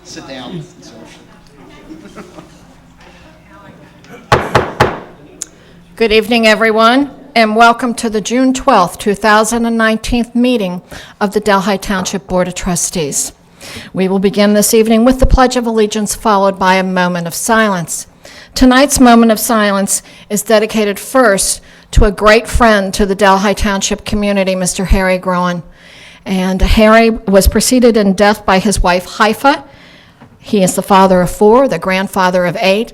Sit down. Good evening, everyone, and welcome to the June 12th, 2019 meeting of the Delhi Township Board of Trustees. We will begin this evening with the Pledge of Allegiance, followed by a moment of silence. Tonight's moment of silence is dedicated first to a great friend to the Delhi Township community, Mr. Harry Groen. And Harry was preceded in death by his wife, Haifa. He is the father of 4, the grandfather of 8,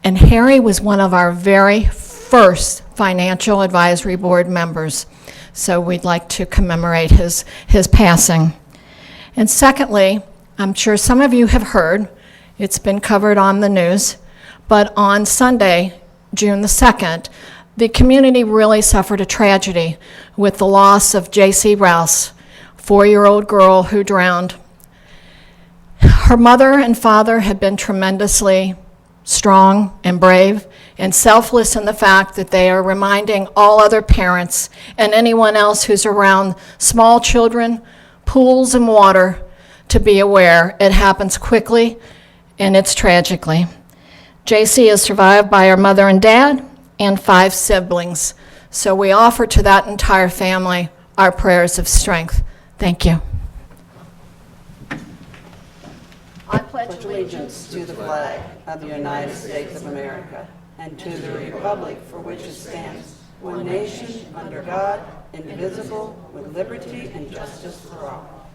and Harry was one of our very first financial advisory board members. So we'd like to commemorate his passing. And secondly, I'm sure some of you have heard, it's been covered on the news, but on Sunday, June the 2nd, the community really suffered a tragedy with the loss of J.C. Rouse, 4-year-old girl who drowned. Her mother and father had been tremendously strong and brave and selfless in the fact that they are reminding all other parents and anyone else who's around small children, pools and water, to be aware it happens quickly and it's tragically. JC is survived by her mother and dad and 5 siblings. So we offer to that entire family our prayers of strength. Thank you. I pledge allegiance to the flag of the United States of America and to the republic for which it stands, one nation, under God, indivisible, with liberty and justice for all.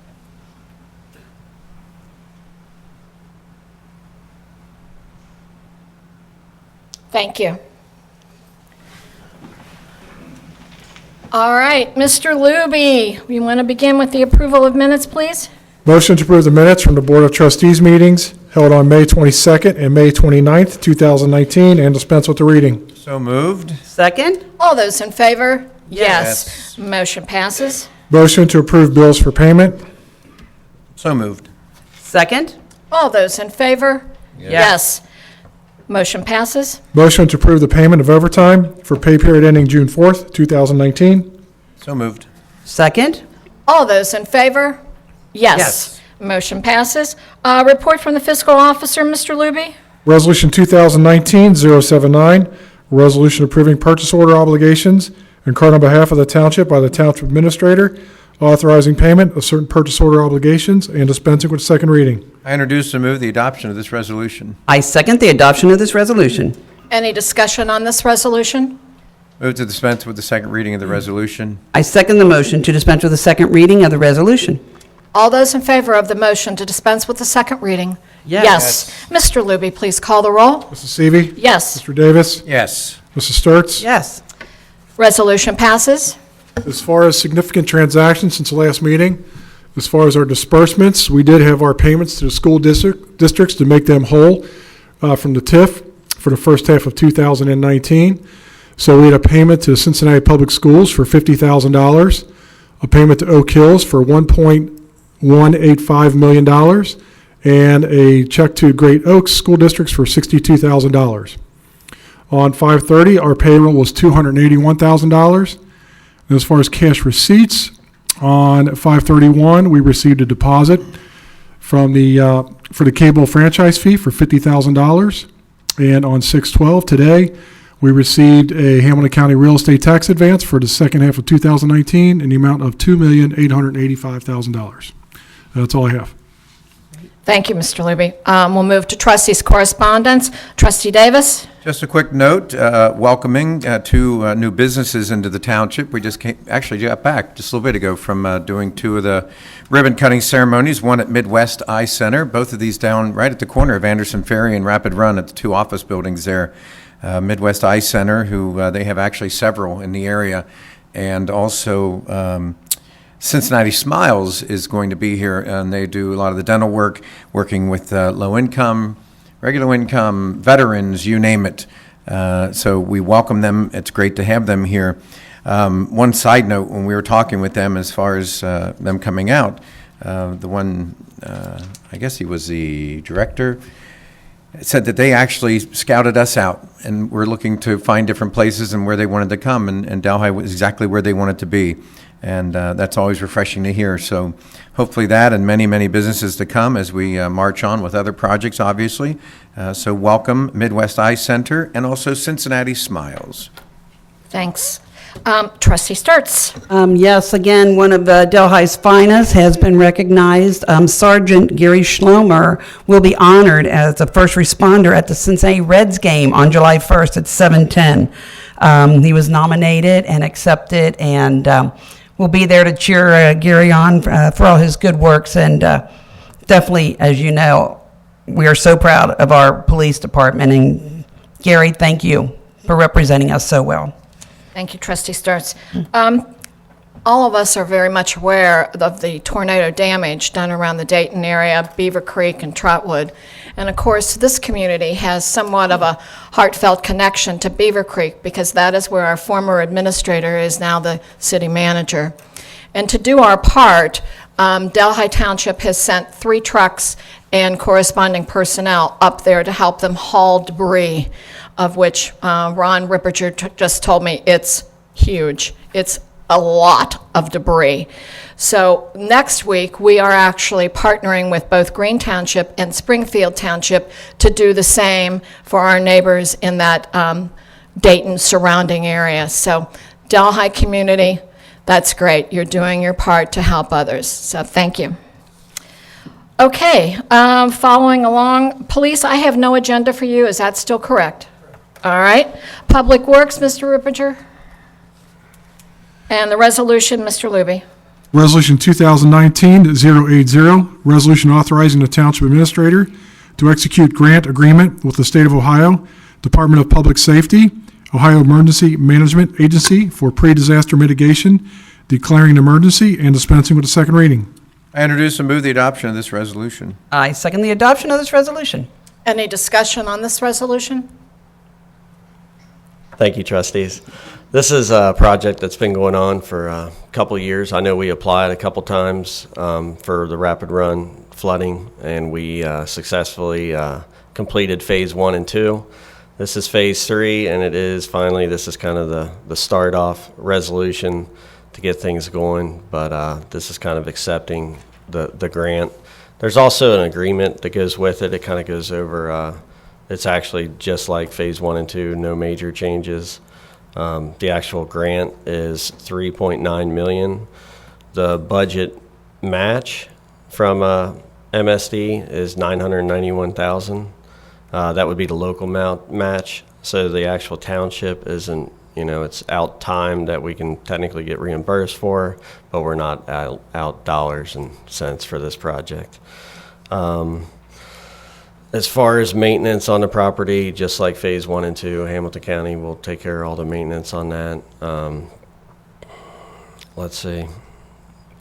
Thank you. All right, Mr. Luby, we want to begin with the approval of minutes, please? Motion to approve the minutes from the Board of Trustees meetings held on May 22nd and May 29th, 2019, and dispense with the reading. So moved. Second? All those in favor? Yes. Motion passes. Motion to approve bills for payment. So moved. Second? All those in favor? Yes. Motion passes. Motion to approve the payment of overtime for pay period ending June 4th, 2019. So moved. Second? All those in favor? Yes. Motion passes. Report from the fiscal officer, Mr. Luby? Resolution 2019-079, resolution approving purchase order obligations incurred on behalf of the township by the township administrator, authorizing payment of certain purchase order obligations and dispensing with second reading. I introduce and move the adoption of this resolution. I second the adoption of this resolution. Any discussion on this resolution? Move to dispense with the second reading of the resolution. I second the motion to dispense with the second reading of the resolution. All those in favor of the motion to dispense with the second reading? Yes. Mr. Luby, please call the roll. Mrs. Seavey. Yes. Mr. Davis. Yes. Mrs. Sturts. Yes. Resolution passes. As far as significant transactions since the last meeting, as far as our disbursements, we did have our payments to the school districts to make them whole from the TIF for the first half of 2019. So we had a payment to Cincinnati Public Schools for $50,000, a payment to Oak Hills for $1.185 million, and a check to Great Oaks School Districts for $62,000. On 5/30, our payroll was $281,000. And as far as cash receipts, on 5/31, we received a deposit from for the cable franchise fee for $50,000. And on 6/12 today, we received a Hamilton County real estate tax advance for the second half of 2019 in the amount of $2,885,000. That's all I have. Thank you, Mr. Luby. We'll move to trustees' correspondence. Trustee Davis? Just a quick note, welcoming 2 new businesses into the township. We just actually got back just a little bit ago from doing 2 of the ribbon cutting ceremonies, one at Midwest Eye Center, both of these down right at the corner of Anderson Ferry and Rapid Run at the 2 office buildings there. Midwest Eye Center, who they have actually several in the area, and also Cincinnati Smiles is going to be here, and they do a lot of the dental work, working with low income, regular income, veterans, you name it. So we welcome them. It's great to have them here. One side note, when we were talking with them as far as them coming out, the one, I guess he was the director, said that they actually scouted us out and were looking to find different places and where they wanted to come, and Delhi was exactly where they wanted to be. and that's always refreshing to hear. So hopefully that and many, many businesses to come as we march on with other projects, obviously. So welcome Midwest Eye Center and also Cincinnati Smiles. Thanks. Trustee Sturts. Yes, again, one of Delhi's finest has been recognized. Sergeant Gary Schlomer will be honored as a first responder at the Cincinnati Reds game on July 1st at 7:10. He was nominated and accepted, and we'll be there to cheer Gary on for all his good works. And definitely, as you know, we are so proud of our police department. And Gary, thank you for representing us so well. Thank you, Trustee Sturts. All of us are very much aware of the tornado damage done around the Dayton area, Beaver Creek and Trotwood. And of course, this community has somewhat of a heartfelt connection to Beaver Creek because that is where our former administrator is now the city manager. And to do our part, Delhi Township has sent 3 trucks and corresponding personnel up there to help them haul debris, of which Ron Ripperger just told me it's huge. It's a lot of debris. So next week, we are actually partnering with both Green Township and Springfield Township to do the same for our neighbors in that Dayton surrounding area. So Delhi community, that's great. You're doing your part to help others. So thank you. Okay, following along, police, I have no agenda for you. Is that still correct? All right. Public Works, Mr. Ripperger. And the resolution, Mr. Luby. Resolution 2019-080, resolution authorizing the Township Administrator to execute grant agreement with the State of Ohio, Department of Public Safety, Ohio Emergency Management Agency for pre-disaster mitigation, declaring an emergency and dispensing with the second reading. I introduce and move the adoption of this resolution. I second the adoption of this resolution. Any discussion on this resolution? Thank you, trustees. This is a project that's been going on for a couple of years. I know we applied a couple times for the rapid run flooding, and we successfully completed phase 1 and 2. This is phase 3, and it is finally, this is kind of the start off resolution to get things going, but this is kind of accepting the grant. There's also an agreement that goes with it. It kind of goes over, it's actually just like phase 1 and 2, no major changes. The actual grant is $3.9 million. The budget match from MSD is $991,000. That would be the local match. So the actual township isn't, it's out time that we can technically get reimbursed for, but we're not out dollars and cents for this project. As far as maintenance on the property, just like phase 1 and 2, Hamilton County will take care of all the maintenance on that. Let's see,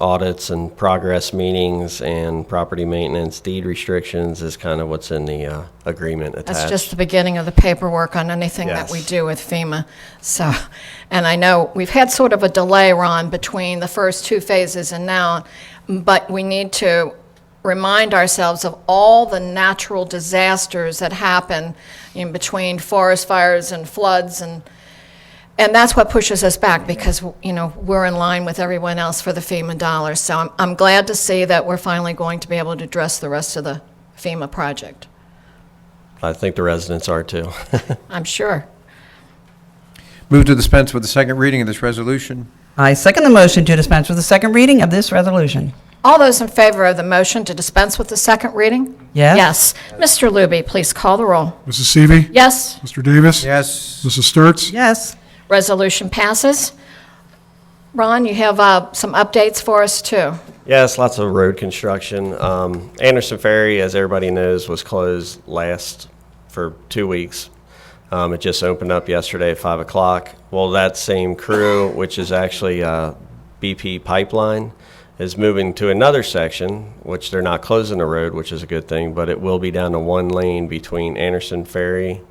audits and progress meetings and property maintenance, deed restrictions is kind of what's in the agreement attached. That's just the beginning of the paperwork on anything that we Yes. do with FEMA. So, and I know we've had sort of a delay, Ron, between the first 2 phases and now, but we need to remind ourselves of all the natural disasters that happen in between forest fires and floods, and that's what pushes us back because, we're in line with everyone else for the FEMA dollars. So I'm glad to see that we're finally going to be able to address the rest of the FEMA project. I think the residents are too. I'm sure. Move to dispense with the second reading of this resolution. I second the motion to dispense with the second reading of this resolution. All those in favor of the motion to dispense with the second reading? Yes. Yes. Mr. Luby, please call the roll. Mrs. Seavey. Yes, Mr. Davis. Yes. Mrs. Sturts. Yes. resolution passes. Ron, you have some updates for us, too. Yes, lots of road construction. Anderson Ferry, as everybody knows, was closed for 2 weeks. It just opened up yesterday at 5 o'clock. Well, that same crew, which is actually BP Pipeline, is moving to another section, which they're not closing the road, which is a good thing, but it will be down to 1 lane between Anderson Ferry,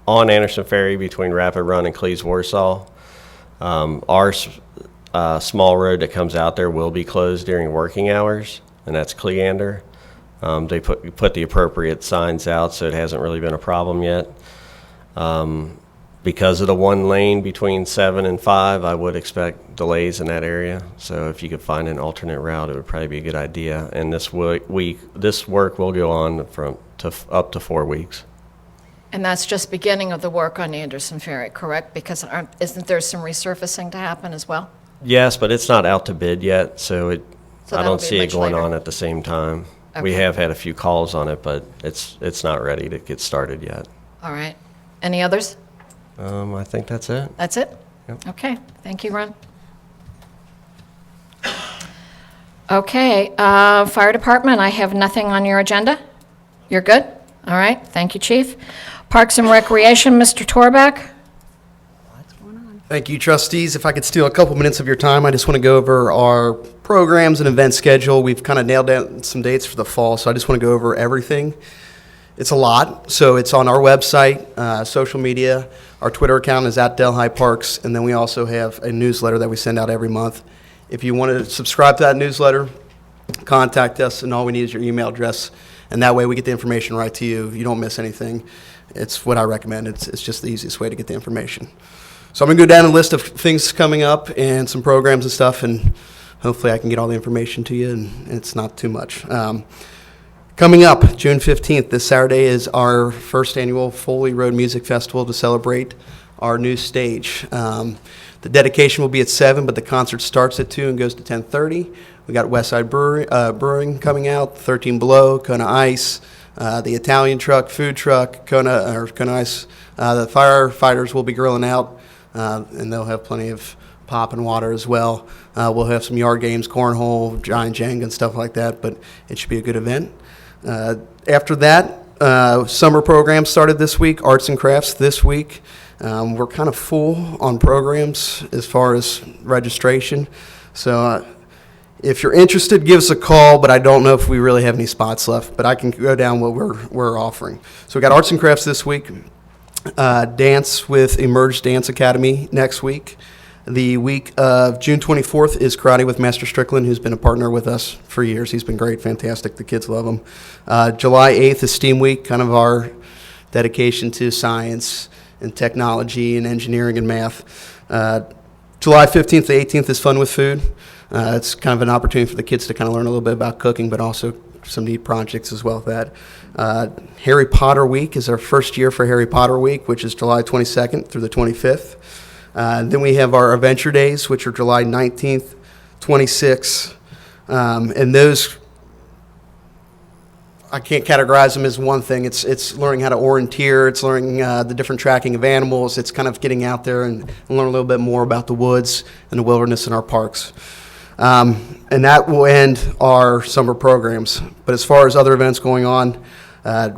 on Anderson Ferry between Rapid Run and Cleves Warsaw. Our small road that comes out there will be closed during working hours, and that's Cleander. They put the appropriate signs out, so it hasn't really been a problem yet. because of the one lane between 7 and 5, I would expect delays in that area. So if you could find an alternate route, it would probably be a good idea. And this work will go on up to 4 weeks. And that's just beginning of the work on Anderson Ferry, correct? Because isn't there some resurfacing to happen as well? Yes, but it's not out to bid yet, so I that'll don't be see it much going later. on at the same time. We Okay. have had a few calls on it, but it's not ready to get started yet. All right. Any others? I think that's it. That's it? Yep. Okay, thank you, Ron. Okay, Fire Department, I have nothing on your agenda. You're good? All right, thank you, Chief. Parks and Recreation, Mr. Torbeck? Thank you, trustees. If I could steal a couple minutes of your time, I just want to go over our programs and event schedule. We've kind of nailed down some dates for the fall, so I just want to go over everything. It's a lot, so it's on our website, social media. Our Twitter account is at Delhi Parks, and then we also have a newsletter that we send out every month. If you want to subscribe to that newsletter, contact us, and all we need is your email address, and that way we get the information right to you. You don't miss anything. It's what I recommend. It's just the easiest way to get the information. So I'm going to go down a list of things coming up and some programs and stuff, and hopefully I can get all the information to you, and it's not too much. Coming up, June 15th, this Saturday, is our first annual Foley Road Music Festival to celebrate our new stage. The dedication will be at 7, but the concert starts at 2 and goes to 10:30. We got Westside Brewing coming out, 13 Below, Kona Ice, the Italian truck, food truck, Kona Ice. The firefighters will be grilling out, and they'll have plenty of pop and water as well. We'll have some yard games, cornhole, giant Jenga, and stuff like that, but it should be a good event. After that, summer programs started this week, arts and crafts this week. We're kind of full on programs as far as registration. So if you're interested, give us a call, but I don't know if we really have any spots left, but I can go down what we're offering. So we got arts and crafts this week, dance with Emerge Dance Academy next week. The week of June 24th is Karate with Master Strickland, who's been a partner with us for years. He's been great, fantastic. The kids love him. July 8th is STEAM Week, kind of our dedication to science and technology and engineering and math. July 15th to 18th is Fun with Food. It's kind of an opportunity for the kids to kind of learn a little bit about cooking, but also some neat projects as well with that. Harry Potter Week is our first year for Harry Potter Week, which is July 22nd through the 25th. Then we have our Adventure Days, which are July 19th, 26th, and those, I can't categorize them as one thing. It's learning how to orienteer, it's learning the different tracking of animals, it's kind of getting out there and learn a little bit more about the woods and the wilderness in our parks. And that will end our summer programs. But as far as other events going on,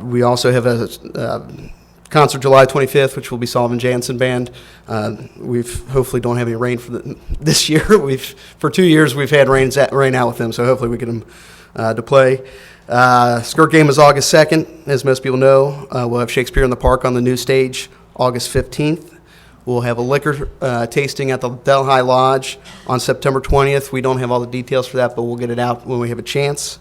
we also have a concert July 25th, which will be Sullivan Jansen Band. We've hopefully don't have any rain for this year. For 2 years we've had rain out with them, so hopefully we get them to play. Skirt game is August 2nd, as most people know. We'll have Shakespeare in the Park on the new stage August 15th. We'll have a liquor tasting at the Delhi Lodge on September 20th. We don't have all the details for that, but we'll get it out when we have a chance.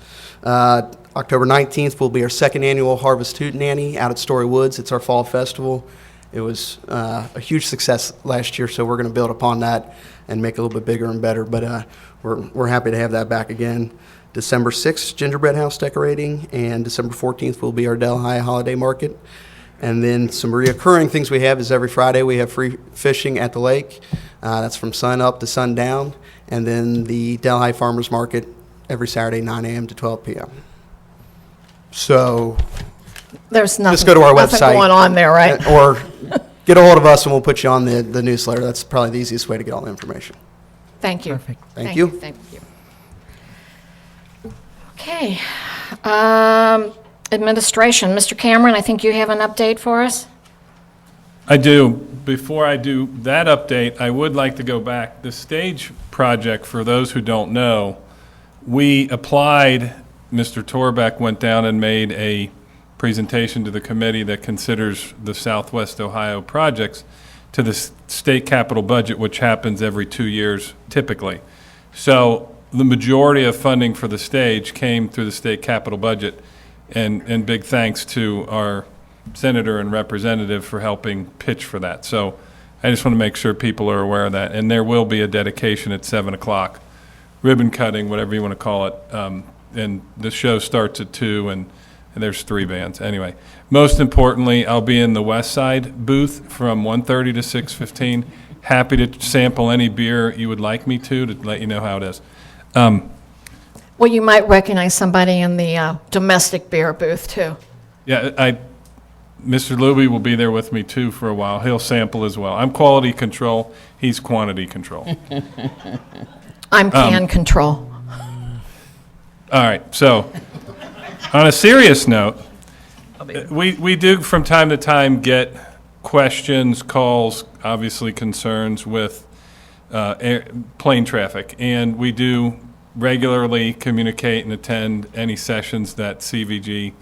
October 19th will be our second annual Harvest Hootenanny out at Story Woods. It's our fall festival. It was a huge success last year, so we're going to build upon that and make it a little bit bigger and better. But we're happy to have that back again. December 6th, Gingerbread House decorating, and December 14th will be our Delhi Holiday Market. And then some reoccurring things we have is every Friday we have free fishing at the lake. That's from sun up to sundown. And then the Delhi Farmers Market every Saturday, 9 a.m. to 12 p.m. So There's nothing. just go to our nothing website. going on there, right? Or get a hold of us and we'll put you on the newsletter. That's probably the easiest way to get all the information. Thank you. Perfect. Thank you. Thank you. Okay. Administration, Mr. Cameron, I think you have an update for us? I do. Before I do that update, I would like to go back. The stage project, for those who don't know, we applied, Mr. Torbeck went down and made a presentation to the committee that considers the Southwest Ohio projects to the state capital budget, which happens every 2 years typically. So the majority of funding for the stage came through the state capital budget, and big thanks to our senator and representative for helping pitch for that. So I just want to make sure people are aware of that. And there will be a dedication at 7 o'clock, ribbon cutting, whatever you want to call it. And the show starts at 2, and there's 3 bands. Anyway, most importantly, I'll be in the West Side booth from 1:30 to 6:15. Happy to sample any beer you would like me to let you know how it is. Well, you might recognize somebody in the domestic beer booth, too. Yeah, Mr. Luby will be there with me, too, for a while. He'll sample as well. I'm quality control. He's quantity control. I'm can control. All right, so on a serious note, we do from time to time get questions, calls, obviously concerns with plane traffic, and we do regularly communicate and attend any sessions that CVG,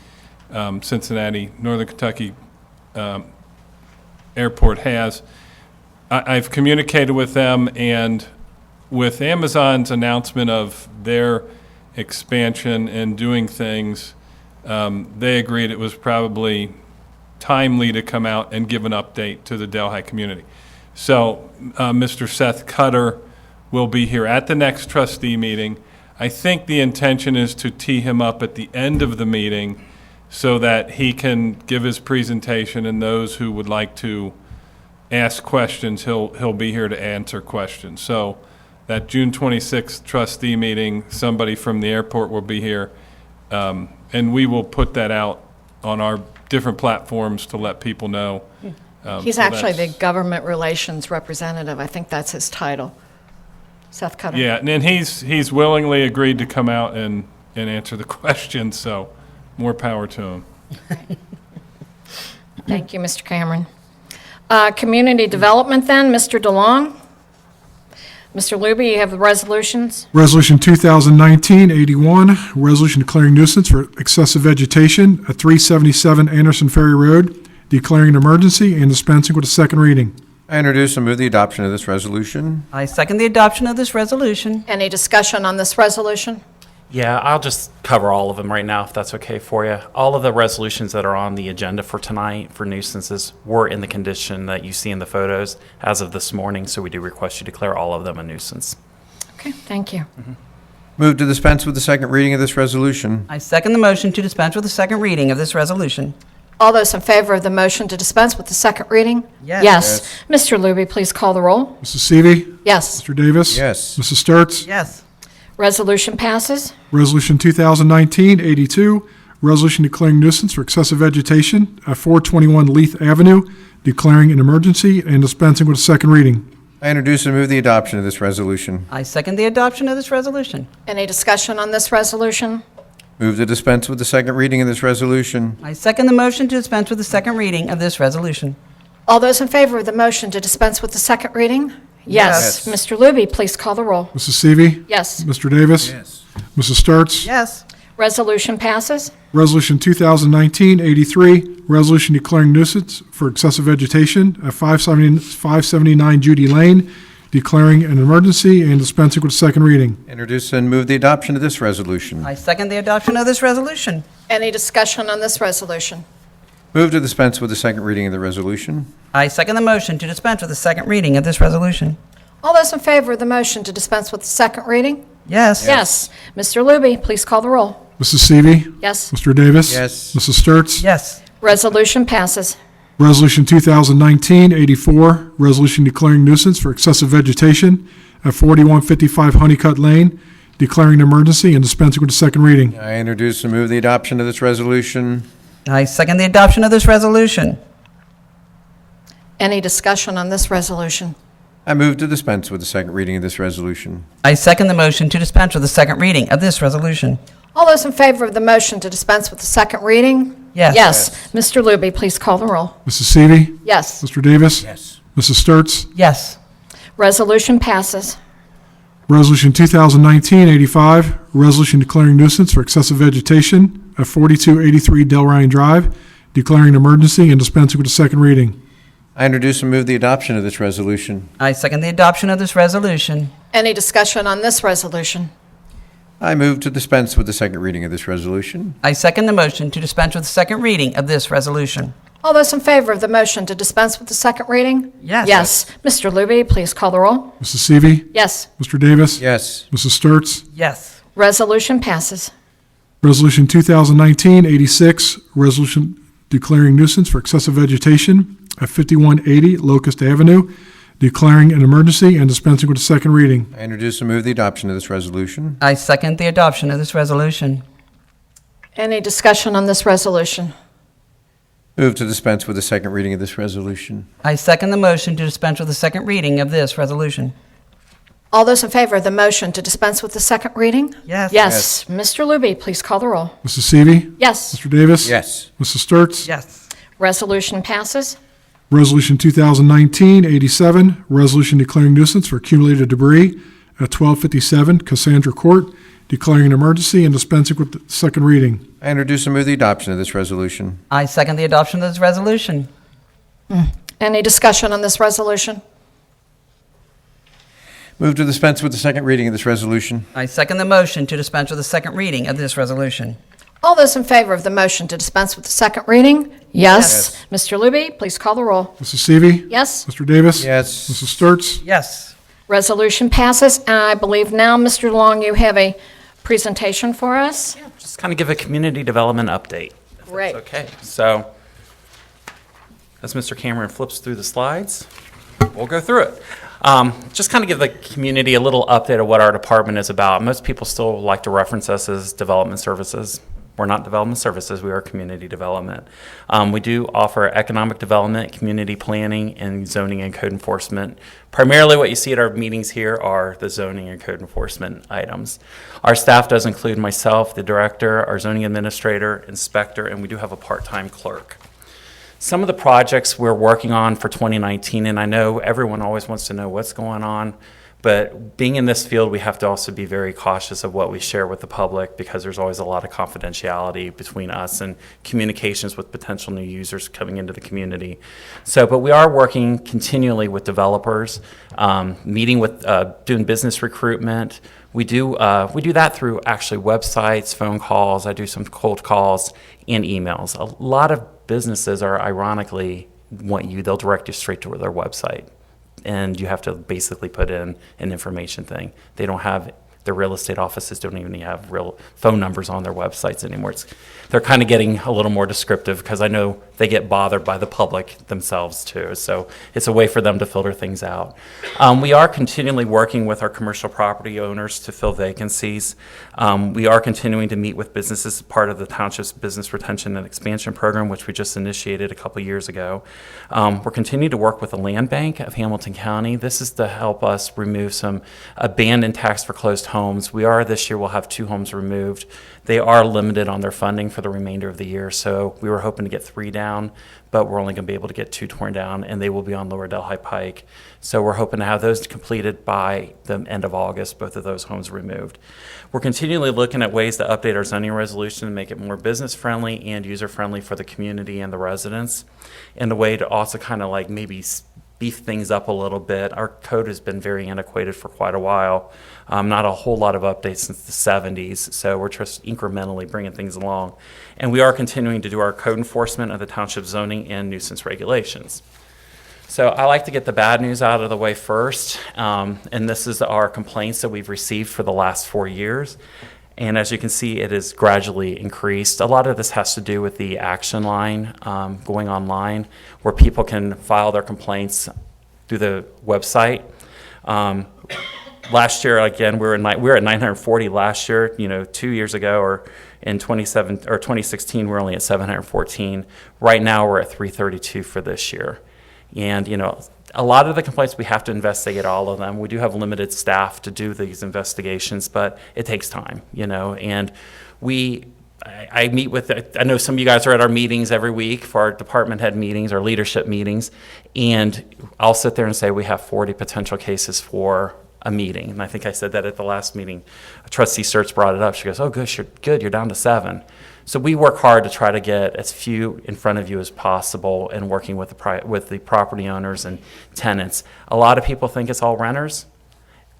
Cincinnati, Northern Kentucky Airport has. I've communicated with them, and with Amazon's announcement of their expansion and doing things, they agreed it was probably timely to come out and give an update to the Delhi community. So Mr. Seth Cutter will be here at the next trustee meeting. I think the intention is to tee him up at the end of the meeting so that he can give his presentation, and those who would like to ask questions, he'll be here to answer questions. So that June 26th trustee meeting, somebody from the airport will be here, and we will put that out on our different platforms to let people know. He's so actually the that's- government relations representative. I think that's his title. Seth Cutter. Yeah, and he's willingly agreed to come out and answer the questions, so more power to him. Thank you, Mr. Cameron. Community development then, Mr. DeLong. Mr. Luby, you have the resolutions. Resolution 2019-81, resolution declaring nuisance for excessive vegetation at 377 Anderson Ferry Road, declaring an emergency and dispensing with a second reading. I introduce and move the adoption of this resolution. I second the adoption of this resolution. Any discussion on this resolution? Yeah, I'll just cover all of them right now, if that's okay for you. All of the resolutions that are on the agenda for tonight for nuisances were in the condition that you see in the photos as of this morning, so we do request you declare all of them a nuisance. Okay, thank you. Move to dispense with the second reading of this resolution. I second the motion to dispense with the second reading of this resolution. All those in favor of the motion to dispense with the second reading? Yes. Yes. Mr. Luby, please call the roll. Mrs. Seavey. Yes. Mr. Davis. Yes. Mrs. Sturts. Yes. Resolution passes. Resolution 2019-82, resolution declaring nuisance for excessive vegetation at 421 Leith Avenue, declaring an emergency and dispensing with a second reading. I introduce and move the adoption of this resolution. I second the adoption of this resolution. Any discussion on this resolution? Move to dispense with the second reading of this resolution. I second the motion to dispense with the second reading of this resolution. All those in favor of the motion to dispense with the second reading? Yes. Yes. Mr. Luby, please call the roll. Mrs. Seavey. Yes. Mr. Davis. Yes. Mrs. Sturts. Yes. Resolution passes. Resolution 2019-83, resolution declaring nuisance for excessive vegetation at 579 Judy Lane, declaring an emergency and dispensing with a second reading. Introduce and move the adoption of this resolution. I second the adoption of this resolution. Any discussion on this resolution? Move to dispense with the second reading of the resolution. I second the motion to dispense with the second reading of this resolution. All those in favor of the motion to dispense with the second reading? Yes. Yes. Mr. Luby, please call the roll. Mrs. Seavey. Yes. Mr. Davis. Yes. Mrs. Sturts. Yes. Resolution passes. Resolution 2019-84, resolution declaring nuisance for excessive vegetation at 4155 Honeycutt Lane, declaring an emergency and dispensing with a second reading. I introduce and move the adoption of this resolution. I second the adoption of this resolution. Any discussion on this resolution? I move to dispense with the second reading of this resolution. I second the motion to dispense with the second reading of this resolution. All those in favor of the motion to dispense with the second reading? Yes. Yes. Mr. Luby, please call the roll. Mrs. Seavey. Yes. Mr. Davis. Yes. Mrs. Sturts. Yes. Resolution passes. Resolution 2019-85, resolution declaring nuisance for excessive vegetation at 4283 Delryan Drive, declaring an emergency and dispensing with a second reading. I introduce and move the adoption of this resolution. I second the adoption of this resolution. Any discussion on this resolution? I move to dispense with the second reading of this resolution. I second the motion to dispense with the second reading of this resolution. All those in favor of the motion to dispense with the second reading? Yes. Yes. Mr. Luby, please call the roll. Mrs. Seavey. Yes. Mr. Davis. Yes. Mrs. Sturts. Yes. Resolution passes. Resolution 2019-86, resolution declaring nuisance for excessive vegetation at 5180 Locust Avenue, declaring an emergency and dispensing with the second reading. I introduce and move the adoption of this resolution. I second the adoption of this resolution. Any discussion on this resolution? Move to dispense with the second reading of this resolution. I second the motion to dispense with the second reading of this resolution. All those in favor of the motion to dispense with the second reading? Yes. Yes. Mr. Luby, please call the roll. Mrs. Seavey. Yes. Mr. Davis. Yes. Mrs. Sturts. Yes. Resolution passes. Resolution 2019-87, resolution declaring nuisance for accumulated debris at 1257 Cassandra Court, declaring an emergency and dispensing with the second reading. I introduce and move the adoption of this resolution. I second the adoption of this resolution. Any discussion on this resolution? Move to dispense with the second reading of this resolution. I second the motion to dispense with the second reading of this resolution. All those in favor of the motion to dispense with the second reading? Yes. Mr. Luby, please call the roll. Mrs. Seavey. Yes. Mr. Davis. Yes. Mrs. Sturts. Yes. Resolution passes. And I believe now, Mr. Long, you have a presentation for us? Just kind of give a community development update. if that's Great. Okay, so as Mr. Cameron flips through the slides, we'll go through it. Just kind of give the community a little update of what our department is about. Most people still like to reference us as development services. We're not development services, we are community development. We do offer economic development, community planning, and zoning and code enforcement. Primarily what you see at our meetings here are the zoning and code enforcement items. Our staff does include myself, the director, our zoning administrator, inspector, and we do have a part-time clerk. Some of the projects we're working on for 2019, and I know everyone always wants to know what's going on, but being in this field, we have to also be very cautious of what we share with the public because there's always a lot of confidentiality between us and communications with potential new users coming into the community. So, but we are working continually with developers, meeting with, doing business recruitment. We do that through actually websites, phone calls. I do some cold calls and emails. A lot of businesses are ironically they'll direct you straight to their website. And you have to basically put in an information thing. They don't have, the real estate offices don't even have real phone numbers on their websites anymore. They're kind of getting a little more descriptive because I know they get bothered by the public themselves too. So it's a way for them to filter things out. We are continually working with our commercial property owners to fill vacancies. We are continuing to meet with businesses as part of the Township's Business Retention and Expansion Program, which we just initiated a couple years ago. We're continuing to work with the Land Bank of Hamilton County. This is to help us remove some abandoned tax foreclosed homes. This year we'll have 2 homes removed. They are limited on their funding for the remainder of the year, so we were hoping to get 3 down, but we're only going to be able to get 2 torn down, and they will be on Lower Delhi Pike. So we're hoping to have those completed by the end of August, both of those homes removed. We're continually looking at ways to update our zoning resolution to make it more business-friendly and user-friendly for the community and the residents, and a way to also kind of like maybe beef things up a little bit. Our code has been very antiquated for quite a while. Not a whole lot of updates since the 70s, so we're just incrementally bringing things along. And we are continuing to do our code enforcement of the township zoning and nuisance regulations. So I like to get the bad news out of the way first, and this is our complaints that we've received for the last 4 years. And as you can see, it has gradually increased. A lot of this has to do with the action line going online, where people can file their complaints through the website. Last year, again, we were at 940 last year. 2 years ago, or in 2016, we're only at 714. Right now, we're at 332 for this year. And a lot of the complaints, we have to investigate all of them. We do have limited staff to do these investigations, but it takes time, and I meet with, I know some of you guys are at our meetings every week for our department head meetings, our leadership meetings, and I'll sit there and say we have 40 potential cases for a meeting. And I think I said that at the last meeting. Trustee Sturts brought it up. She goes, "Oh, good, you're down to 7. So we work hard to try to get as few in front of you as possible and working with the property owners and tenants. A lot of people think it's all renters.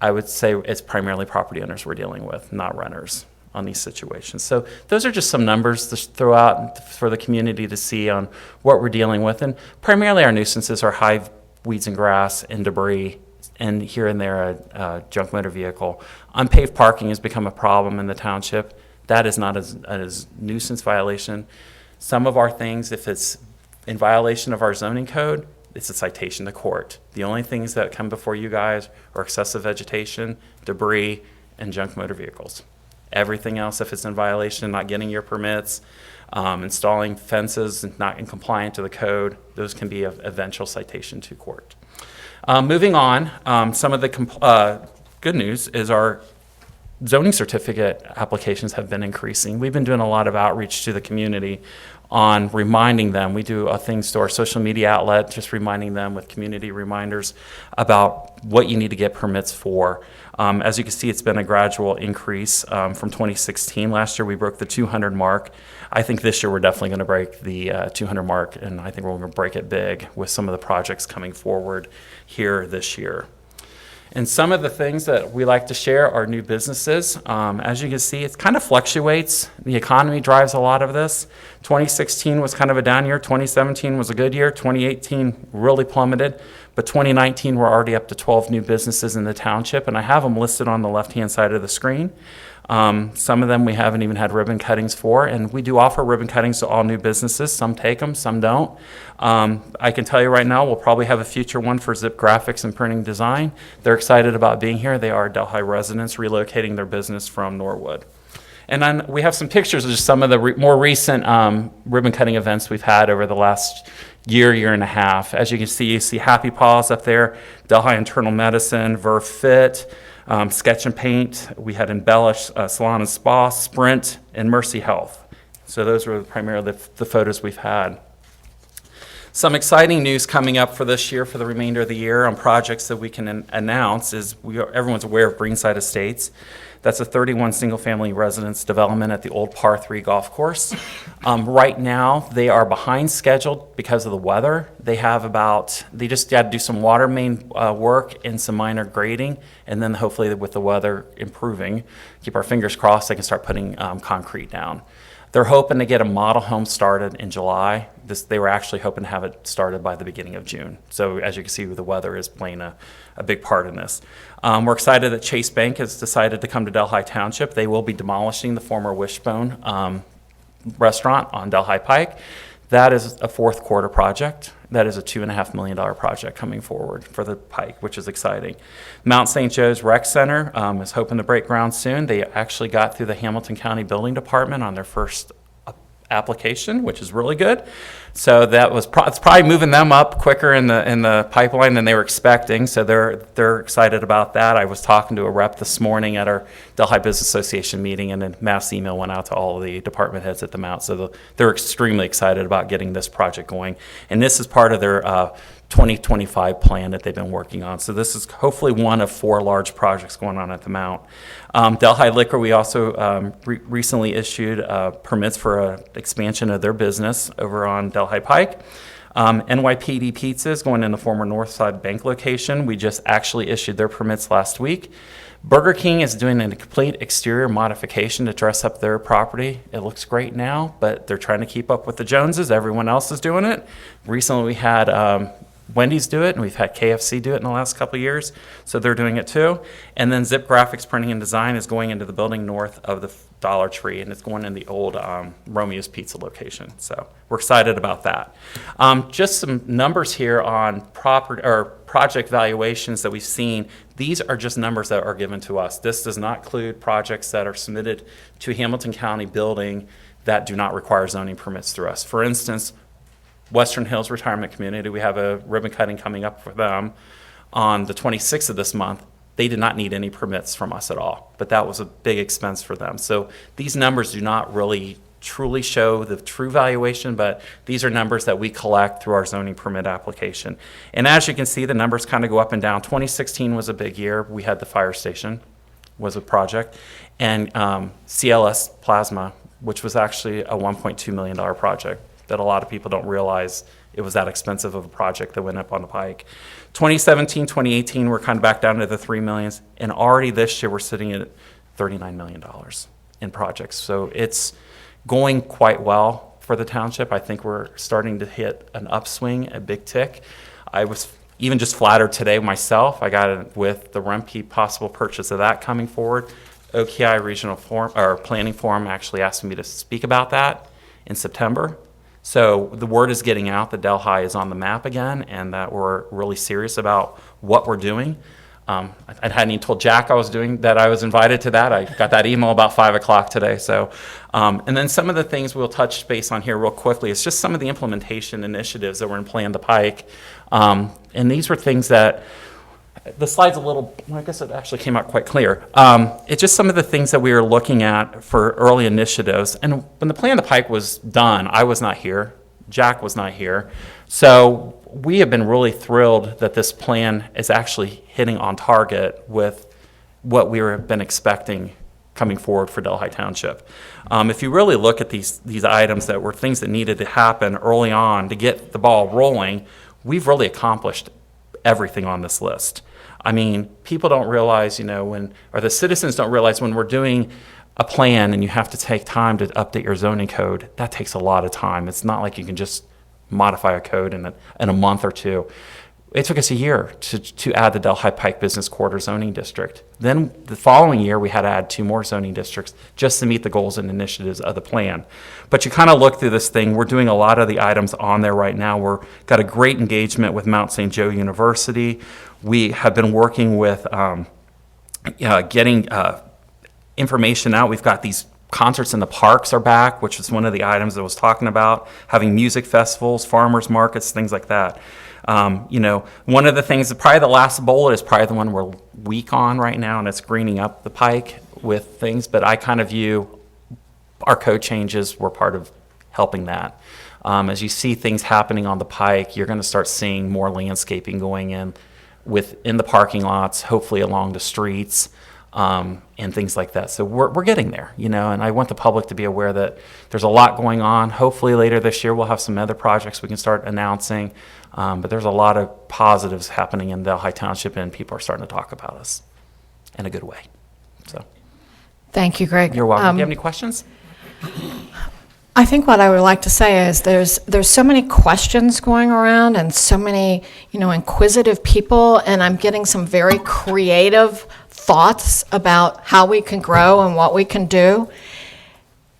I would say it's primarily property owners we're dealing with, not renters. on these situations. So those are just some numbers to throw out for the community to see on what we're dealing with. And primarily our nuisances are high weeds and grass and debris, and here and there a junk motor vehicle. Unpaved parking has become a problem in the township. That is not a nuisance violation. Some of our things, if it's in violation of our zoning code, it's a citation to court. The only things that come before you guys are excessive vegetation, debris, and junk motor vehicles. Everything else, if it's in violation, not getting your permits, installing fences and not in compliant to the code, those can be an eventual citation to court. Moving on, some of the good news is our zoning certificate applications have been increasing. We've been doing a lot of outreach to the community on reminding them. We do things to our social media outlet, just reminding them with community reminders about what you need to get permits for. As you can see, it's been a gradual increase from 2016. Last year, we broke the 200 mark. I think this year we're definitely going to break the 200 mark, and I think we're going to break it big with some of the projects coming forward here this year. And some of the things that we like to share are new businesses. As you can see, it kind of fluctuates. The economy drives a lot of this. 2016 was kind of a down year. 2017 was a good year. 2018 really plummeted. But 2019, we're already up to 12 new businesses in the township, and I have them listed on the left-hand side of the screen. Some of them we haven't even had ribbon cuttings for, and we do offer ribbon cuttings to all new businesses. Some take them, some don't. I can tell you right now, we'll probably have a future one for Zip Graphics and Printing Design. They're excited about being here. They are Delhi residents relocating their business from Norwood. And then we have some pictures of just some of the more recent ribbon cutting events we've had over the last year and a half. As you see Happy Paws up there, Delhi Internal Medicine, Verve Fit, Sketch and Paint. We had Embellish Salon and Spa, Sprint, and Mercy Health. So those were primarily the photos we've had. Some exciting news coming up for this year, for the remainder of the year, on projects that we can announce is everyone's aware of Greenside Estates. That's a 31 single-family residence development at the old Par 3 golf course. Right now, they are behind schedule because of the weather. They just had to do some water main work and some minor grading, and then hopefully with the weather improving, keep our fingers crossed, they can start putting concrete down. They're hoping to get a model home started in July. They were actually hoping to have it started by the beginning of June. So as you can see, the weather is playing a big part in this. We're excited that Chase Bank has decided to come to Delhi Township. They will be demolishing the former Wishbone restaurant on Delhi Pike. That is a fourth quarter project. That is a $2.5 million project coming forward for the Pike, which is exciting. Mount St. Joe's Rec Center is hoping to break ground soon. They actually got through the Hamilton County Building Department on their first application, which is really good. So it's probably moving them up quicker in the pipeline than they were expecting. So they're excited about that. I was talking to a rep this morning at our Delhi Business Association meeting, and a mass email went out to all of the department heads at the Mount. So they're extremely excited about getting this project going. And this is part of their 2025 plan that they've been working on. So this is hopefully one of 4 large projects going on at the Mount. Delhi Liquor, we also recently issued permits for an expansion of their business over on Delhi Pike. NYPD Pizzas going in the former Northside Bank location. We just actually issued their permits last week. Burger King is doing a complete exterior modification to dress up their property. It looks great now, but they're trying to keep up with the Joneses. Everyone else is doing it. Recently we had Wendy's do it, and we've had KFC do it in the last couple of years, so they're doing it too. And then Zip Graphics Printing and Design is going into the building north of the Dollar Tree, and it's going in the old Romeo's Pizza location. So we're excited about that. Just some numbers here on project valuations that we've seen. These are just numbers that are given to us. This does not include projects that are submitted to Hamilton County Building that do not require zoning permits through us. For instance, Western Hills Retirement Community, we have a ribbon cutting coming up for them on the 26th of this month. They did not need any permits from us at all, but that was a big expense for them. So these numbers do not really truly show the true valuation, but these are numbers that we collect through our zoning permit application. And as you can see, the numbers kind of go up and down. 2016 was a big year. We had the fire station was a project, and CLS Plasma, which was actually a $1.2 million project that a lot of people don't realize it was that expensive of a project that went up on the Pike. 2017, 2018, we're kind of back down to the $3 million, and already this year we're sitting at $39 million. in projects. So it's going quite well for the township. I think we're starting to hit an upswing, a big tick. I was even just flattered today myself. I got it with the Rumpke possible purchase of that coming forward. OKI Regional Forum, or Planning Forum, actually asked me to speak about that in September. So the word is getting out that Delhi is on the map again, and that we're really serious about what we're doing. I hadn't even told Jack I was invited to that. I got that email about 5 o'clock today. So, and then some of the things we'll touch base on here real quickly is just some of the implementation initiatives that were in Plan the Pike. And these were things that, the slide's a little, well, I guess it actually came out quite clear. It's just some of the things that we were looking at for early initiatives. And when the Plan the Pike was done, I was not here. Jack was not here. So we have been really thrilled that this plan is actually hitting on target with what we have been expecting coming forward for Delhi Township. If you really look at these items that were things that needed to happen early on to get the ball rolling, we've really accomplished everything on this list. I mean, people don't realize, or the citizens don't realize when we're doing a plan and you have to take time to update your zoning code, that takes a lot of time. It's not like you can just modify a code in a month or two. It took us a year to add the Delhi Pike Business Quarter zoning district. Then the following year, we had to add 2 more zoning districts just to meet the goals and initiatives of the plan. But you kind of look through this thing. We're doing a lot of the items on there right now. We've got a great engagement with Mount St. Joe University. We have been working with getting information out. We've got these concerts in the parks are back, which is one of the items that I was talking about, having music festivals, farmers markets, things like that. One of the things, probably the last bullet is probably the one we're weak on right now, and it's greening up the pike with things, but I kind of view our code changes were part of helping that. As you see things happening on the pike, you're going to start seeing more landscaping going in within the parking lots, hopefully along the streets, and things like that. So we're getting there, and I want the public to be aware that there's a lot going on. Hopefully later this year we'll have some other projects we can start announcing, but there's a lot of positives happening in Delhi Township, and people are starting to talk about us in a good way. So Thank you, Greg. you're welcome. Do you have any questions? I think what I would like to say is there's so many questions going around and so many, inquisitive people, and I'm getting some very creative thoughts about how we can grow and what we can do.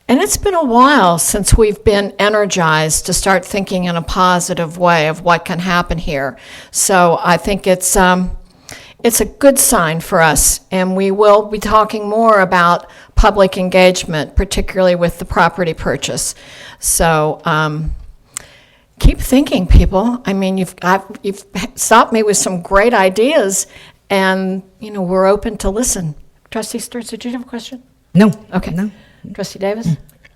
And it's been a while since we've been energized to start thinking in a positive way of what can happen here. So I think it's a good sign for us, and we will be talking more about public engagement, particularly with the property purchase. So keep thinking, people. I mean, you've stopped me with some great ideas, and we're open to listen. Trustee Sturts, did you have a question? No. Okay. No. Trustee Davis?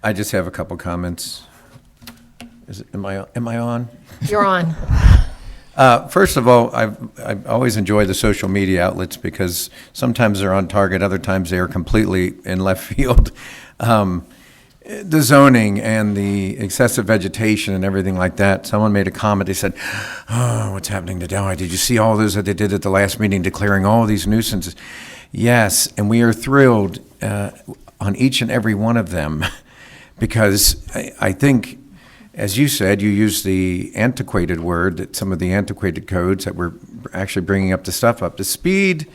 I just have a couple comments. Am I on? You're on. First of all, I've always enjoyed the social media outlets because sometimes they're on target, other times they are completely in left field. The zoning and the excessive vegetation and everything like that. Someone made a comment. They said, "Oh, what's happening to Delhi? Did you see all those that they did at the last meeting, declaring all these nuisances?" Yes, and we are thrilled on each and every one of them because I think, as you said, you used the antiquated word, that some of the antiquated codes that we're actually bringing up the stuff up to speed.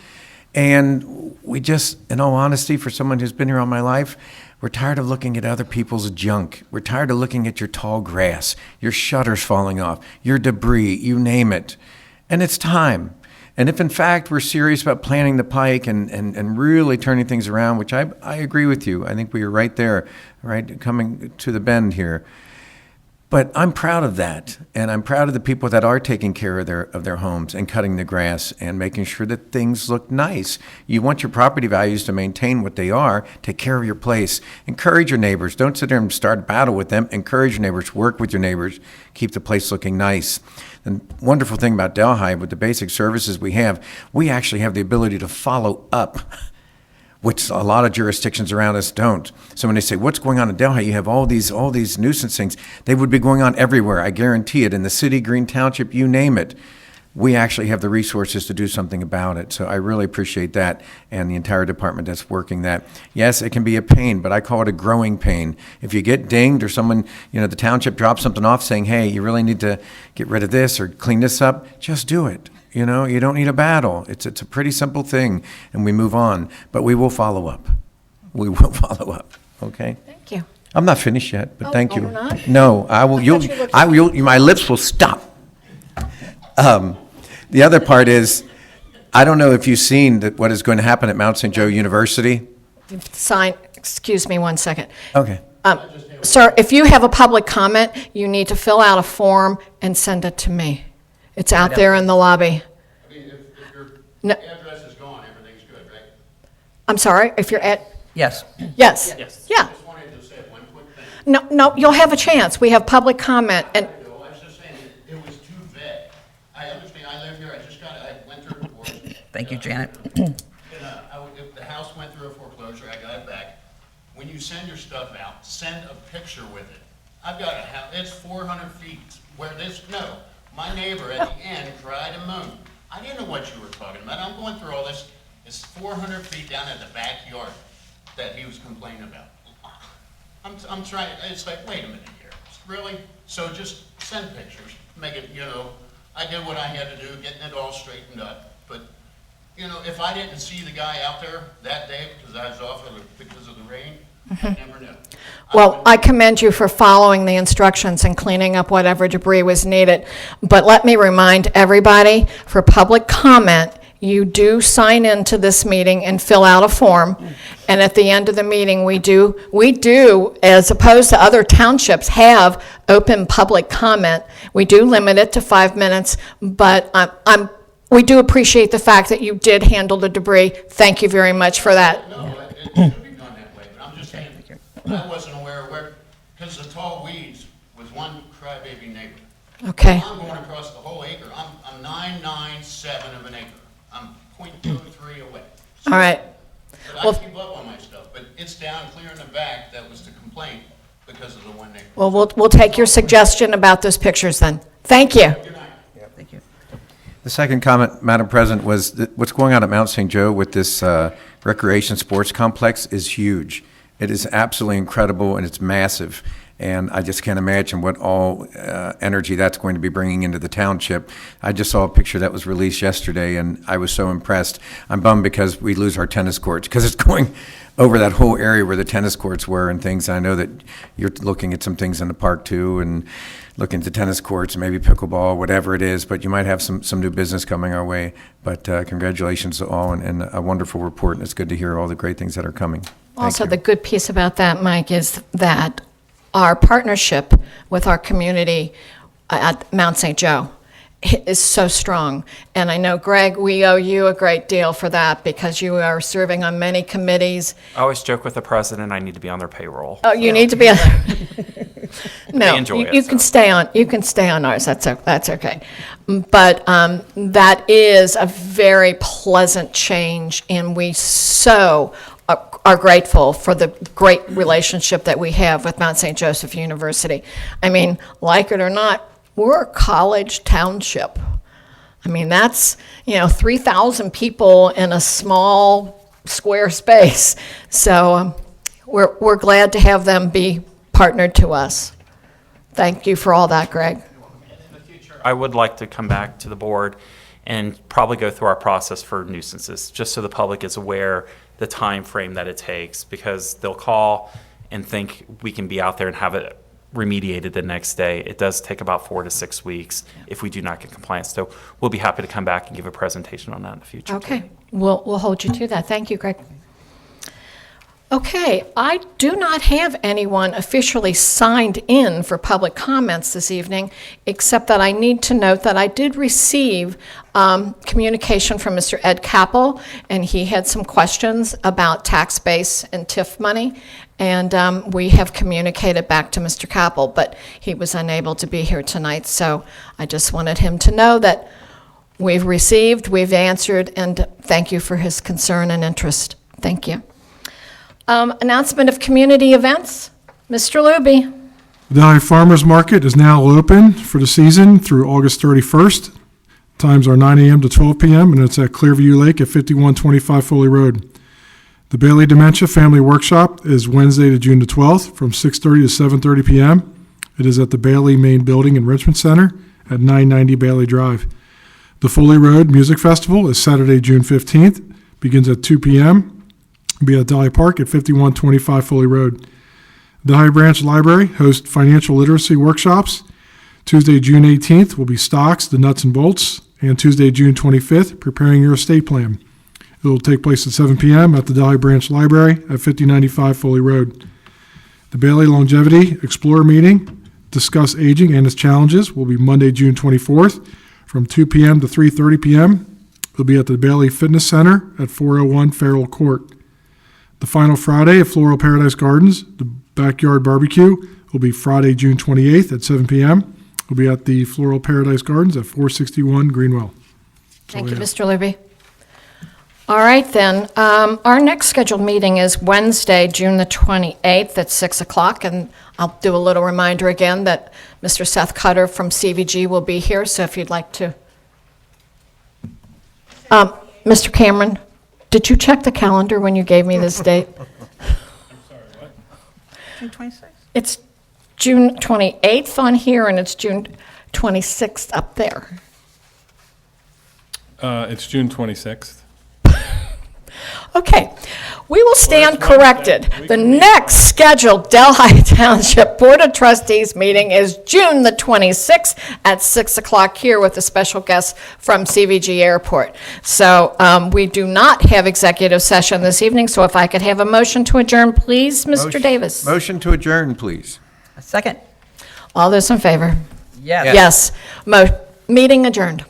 And we just, in all honesty, for someone who's been here all my life, we're tired of looking at other people's junk. We're tired of looking at your tall grass, your shutters falling off, your debris, you name it. And it's time. And if in fact we're serious about planning the pike and really turning things around, which I agree with you, I think we are right there, right, coming to the bend here. But I'm proud of that, and I'm proud of the people that are taking care of their homes and cutting the grass and making sure that things look nice. You want your property values to maintain what they are. Take care of your place. Encourage your neighbors. Don't sit there and start a battle with them. Encourage your neighbors. Work with your neighbors. Keep the place looking nice. The wonderful thing about Delhi, with the basic services we actually have the ability to follow up, which a lot of jurisdictions around us don't. So when they say, what's going on in Delhi? You have all these nuisance things. They would be going on everywhere. I guarantee it. In the city, Green Township, you name it. we actually have the resources to do something about it. So I really appreciate that and the entire department that's working that. Yes, it can be a pain, but I call it a growing pain. If you get dinged or someone, the township drops something off saying, hey, you really need to get rid of this or clean this up, just do it. You don't need a battle. It's a pretty simple thing, and we move on. But we will follow up. We will follow up, okay? Thank you. I'm not finished yet, but thank oh, you. we're not? No, I will, my lips will stop. The other part is, I don't know if you've seen what is going to happen at Mount St. Joe University. Excuse me 1 second. Okay. Sir, if you have a public comment, you need to fill out a form and send it to me. It's out there in the lobby. I mean, if your No. address is gone, everything's good, right? I'm sorry, if you're at, Yes. yes. Yes. Yeah. Just wanted to say one quick thing. No, you'll have a chance. We have public comment, and, I was just saying, it was too vague. I understand, I live here, I went through a divorce. Thank you, Janet. If the house went through a foreclosure, I got it back. When you send your stuff out, send a picture with it. I've got a house, it's 400 feet, my neighbor at the end cried and moaned. I didn't know what you were talking about. I'm going through all this. It's 400 feet down in the backyard that he was complaining about. I'm trying, it's like, wait a minute here. Really? So just send pictures, make it, I did what I had to do, getting it all straightened up. But, if I didn't see the guy out there that day because I was off because of the rain, I never knew. well, I commend you for following the instructions and cleaning up whatever debris was needed. But let me remind everybody, for public comment, you do sign into this meeting and fill out a form. And at the end of the meeting, we do, as opposed to other townships, have open public comment. We do limit it to 5 minutes, but we do appreciate the fact that you did handle the debris. Thank you very much for that. No, it should be done that way, but I'm just saying, I wasn't aware where, because the tall weeds was one crybaby neighbor. Okay. I'm going across the whole acre. I'm 997 of an acre. I'm .23 away. All right. But I keep up on my stuff, but it's down clear in the back that was the complaint because of the one neighbor. Well, we'll take your suggestion about those pictures then. Thank you. Good night. Thank you. The second comment, Madam President, was that what's going on at Mount St. Joe with this recreation sports complex is huge. It is absolutely incredible, and it's massive. And I just can't imagine what all energy that's going to be bringing into the township. I just saw a picture that was released yesterday, and I was so impressed. I'm bummed because we lose our tennis courts, because it's going over that whole area where the tennis courts were and things. I know that you're looking at some things in the park too, and looking at the tennis courts, maybe pickleball, whatever it is, but you might have some new business coming our way. But congratulations to all, and a wonderful report, and it's good to hear all the great things that are coming. Thank Also, you. the good piece about that, Mike, is that our partnership with our community at Mount St. Joe is so strong. And I know, Greg, we owe you a great deal for that because you are serving on many committees. I always joke with the president, I need to be on their payroll. Oh, you need to be, no, They enjoy you it, you so. can stay on ours, that's okay. But that is a very pleasant change, and we so are grateful for the great relationship that we have with Mount St. Joseph University. I mean, like it or not, we're a college township. I mean, that's, 3,000 people in a small square space. So we're glad to have them be partnered to us. Thank you for all that, Greg. In the future, I would like to come back to the board and probably go through our process for nuisances, just so the public is aware the time frame that it takes, because they'll call and think we can be out there and have it remediated the next day. It does take about 4 to 6 weeks if we do not get compliance. So we'll be happy to come back and give a presentation on that in the future. Okay, we'll hold you to that. Thank you, Greg. Okay, I do not have anyone officially signed in for public comments this evening, except that I need to note that I did receive communication from Mr. Ed Capel, and he had some questions about tax base and TIF money, and we have communicated back to Mr. Capel, but he was unable to be here tonight, so I just wanted him to know that we've received, we've answered, and thank you for his concern and interest. Thank you. Announcement of community events. Mr. Luby. The Delhi Farmers Market is now open for the season through August 31st, Times are 9 a.m. to 12 p.m., and it's at Clearview Lake at 5125 Foley Road. The Bailey Dementia Family Workshop is Wednesday to June the 12th from 6:30 to 7:30 p.m. It is at the Bailey Main Building in Richmond Center at 990 Bailey Drive. The Foley Road Music Festival is Saturday, June 15th, begins at 2 p.m. It'll be at Delhi Park at 5125 Foley Road. The High Branch Library hosts financial literacy workshops. Tuesday, June 18th will be Stocks, the Nuts and Bolts, and Tuesday, June 25th, Preparing Your Estate Plan. It will take place at 7 p.m. at the Delhi Branch Library at 5095 Foley Road. The Bailey Longevity Explorer Meeting, Discuss Aging and Its Challenges, will be Monday, June 24th from 2 p.m. to 3:30 p.m. It will be at the Bailey Fitness Center at 401 Farrell Court. The final Friday at Floral Paradise Gardens, the Backyard Barbecue, will be Friday, June 28th at 7 p.m. It will be at the Floral Paradise Gardens at 461 Greenwell. Thank you, Mr. Libby. All right, then. Our next scheduled meeting is Wednesday, June the 28th at 6 o'clock, and I'll do a little reminder again that Mr. Seth Cutter from CVG will be here, so if you'd like to. Mr. Cameron, did you check the calendar when you gave me this date? June 26th? It's June 28th on here, and it's June 26th up there. It's June 26th. Okay, we will stand Well, that's corrected. Wednesday. We The can meet next scheduled Delhi Township Board of Trustees meeting is June the 26th at 6 o'clock here with a special guest from CVG Airport. So we do not have executive session this evening, so if I could have a motion to adjourn, please, Mr. Davis. Motion to adjourn, please. A second? All those in favor? Yes. Yes. Meeting adjourned.